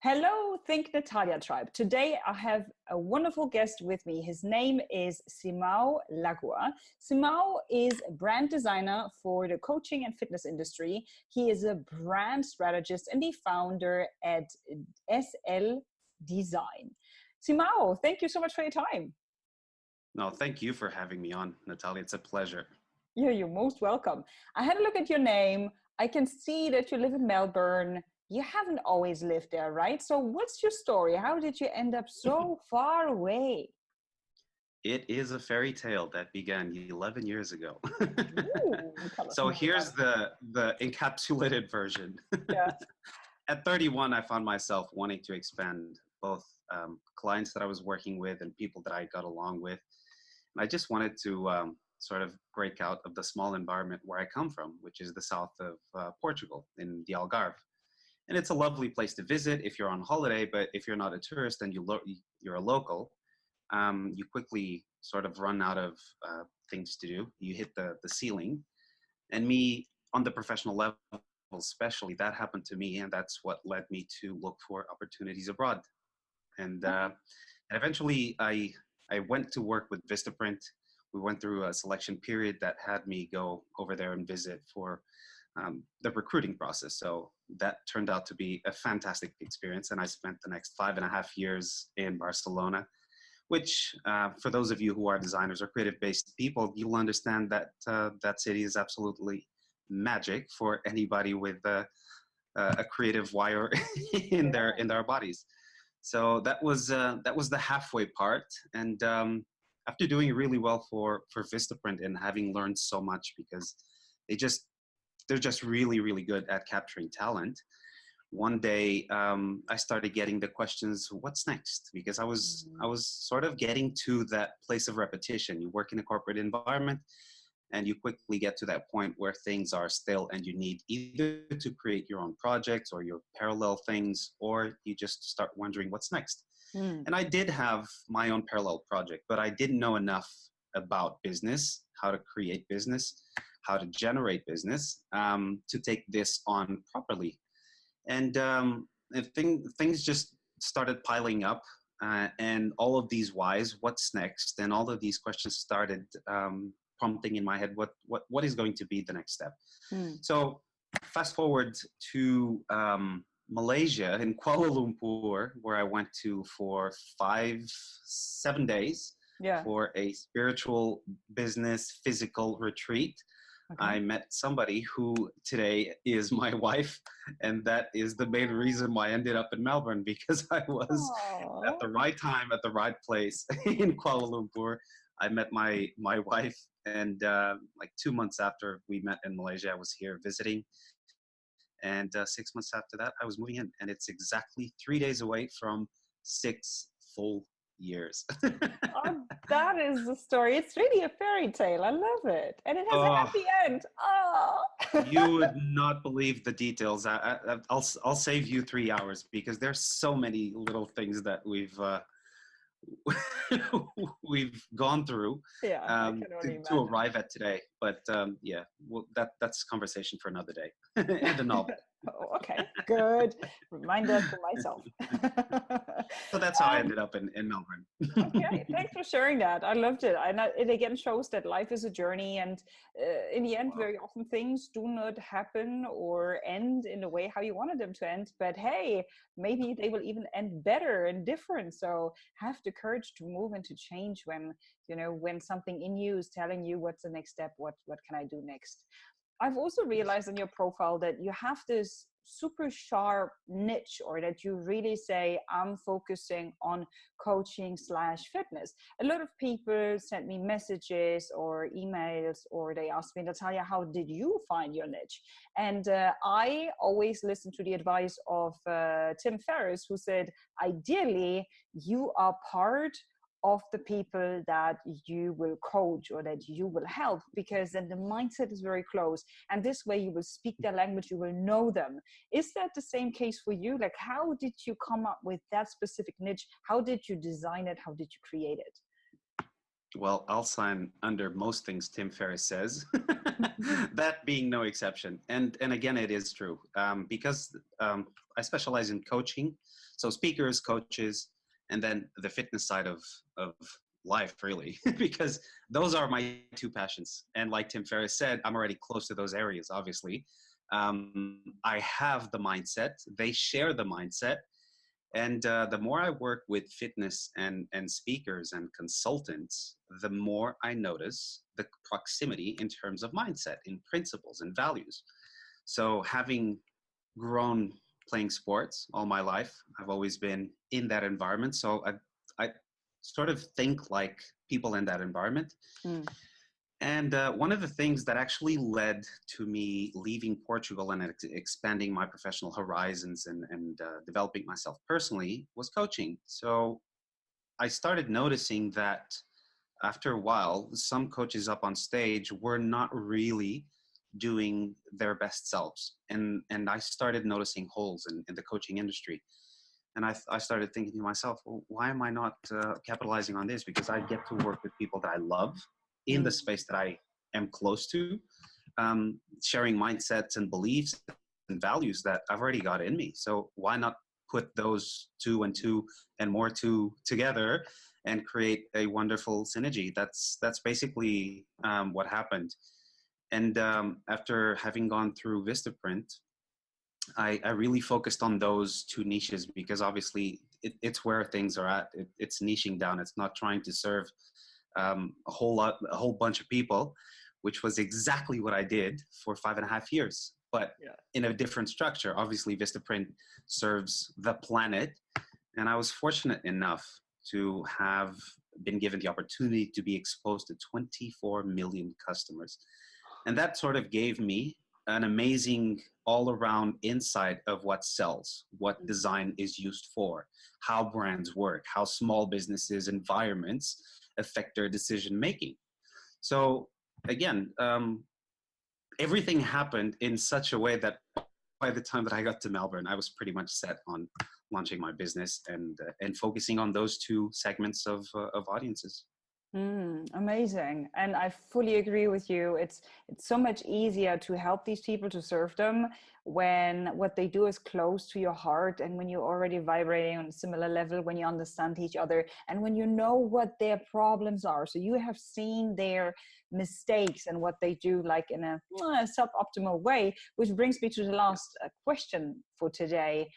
Hello, Think Natalia tribe. Today I have a wonderful guest with me. His name is Simão Lagoa. Simão is a brand designer for the coaching and fitness industry. He is a brand strategist and the founder at SL Design. Simão, thank you so much for your time. No, thank you for having me on, Natalia. It's a pleasure. Yeah, you're most welcome. I had a look at your name. I can see that you live in Melbourne. You haven't always lived there, right? So what's your story? How did you end up so far away? It is a fairy tale that began 11 years ago. Ooh, tell us So more about here's it. the encapsulated version. Yeah. At 31, I found myself wanting to expand both clients that I was working with and people that I got along with. And I just wanted to sort of break out of the small environment where I come from, which is the south of Portugal in the Algarve. And it's a lovely place to visit if you're on holiday, but if you're not a tourist and you're a local, you quickly sort of run out of things to do. You hit the ceiling. And me, on the professional level especially, that happened to me, and that's what led me to look for opportunities abroad. And eventually I went to work with Vistaprint. We went through a selection period that had me go over there and visit for the recruiting process. So that turned out to be a fantastic experience. And I spent the next 5.5 years in Barcelona, which for those of you who are designers or creative-based people, you'll understand that that city is absolutely magic for anybody with a creative wire in their bodies. So that was the halfway part. And after doing really well for Vistaprint and having learned so much, because they're just really, really good at capturing talent. One day, I started getting the questions, what's next? Because I was sort of getting to that place of repetition. You work in a corporate environment and you quickly get to that point where things are stale and you need either to create your own projects or your parallel things, or you just start wondering what's next. And I did have my own parallel project, but I didn't know enough about business, how to create business, how to generate business, to take this on properly. And things just started piling up, and all of these whys, what's next, and all of these questions started prompting in my head, what is going to be the next step? So fast forward to Malaysia, in Kuala Lumpur, where I went to for 7 days for a spiritual business physical retreat. Okay. I met somebody who today is my wife, and that is the main reason why I ended up in Melbourne, because I was at the right time, at the right place in Kuala Lumpur. I met my wife, and like 2 months after we met in Malaysia, I was here visiting. And 6 months after that, I was moving in, and it's exactly 3 days away from 6 full years. Oh, that is the story. It's really a fairy tale. I love it. And it has a happy end. Oh. You would not believe the details. I'll save you 3 hours, because there's so many little things that we've gone through to arrive at today. But yeah, well, that's conversation for another day and a novel. Oh, okay, good. Reminder to myself. So that's how I ended up in Melbourne. Okay, thanks for sharing that. I loved it. And it again shows that life is a journey, and in the end, very often things do not happen or end in the way how you wanted them to end. But hey, maybe they will even end better and different. So have the courage to move and to change when something in you is telling you what's the next step, what can I do next. I've also realized in your profile that you have this super sharp niche, or that you really say, I'm focusing on coaching/fitness. A lot of people send me messages or emails, or they ask me, Natalia, how did you find your niche? And I always listen to the advice of Tim Ferriss, who said, ideally, you are part of the people that you will coach or that you will help, because then the mindset is very close, and this way you will speak their language, you will know them. Is that the same case for you? Like, how did you come up with that specific niche? How did you design it? How did you create it? Well, I'll sign under most things Tim Ferriss says, that being no exception. And again, it is true because I specialize in coaching, so speakers, coaches, and then the fitness side of life, really, because those are my two passions. And like Tim Ferriss said, I'm already close to those areas. Obviously, I have the mindset; they share the mindset. And the more I work with fitness and speakers and consultants, the more I notice the proximity in terms of mindset, in principles and values. So having grown playing sports all my life, I've always been in that environment. So I sort of think like people in that environment. Mm. And one of the things that actually led to me leaving Portugal and expanding my professional horizons and developing myself personally was coaching. So I started noticing that after a while, some coaches up on stage were not really doing their best selves. And I started noticing holes in the coaching industry. And I started thinking to myself, well, why am I not capitalizing on this? Because I get to work with people that I love in the Mm. space that I am close to, sharing mindsets and beliefs and values that I've already got in me. So why not put those two and two and more two together and create a wonderful synergy? That's basically what happened. And after having gone through Vistaprint, I really focused on those two niches because obviously it's where things are at. It's niching down. It's not trying to serve a whole bunch of people, which was exactly what I did for 5.5 years, but Yeah. in a different structure. Obviously, Vistaprint serves the planet, and I was fortunate enough to have been given the opportunity to be exposed to 24 million customers. And that sort of gave me an amazing all around insight of what sells, what design is used for, how brands work, how small businesses, environments affect their decision making. So, again, everything happened in such a way that by the time that I got to Melbourne, I was pretty much set on launching my business and focusing on those two segments of audiences. Amazing. And I fully agree with you. It's so much easier to help these people, to serve them, when what they do is close to your heart, and when you're already vibrating on a similar level, when you understand each other, and when you know what their problems are. So you have seen their mistakes and what they do like in a suboptimal way, which brings me to the last question for today.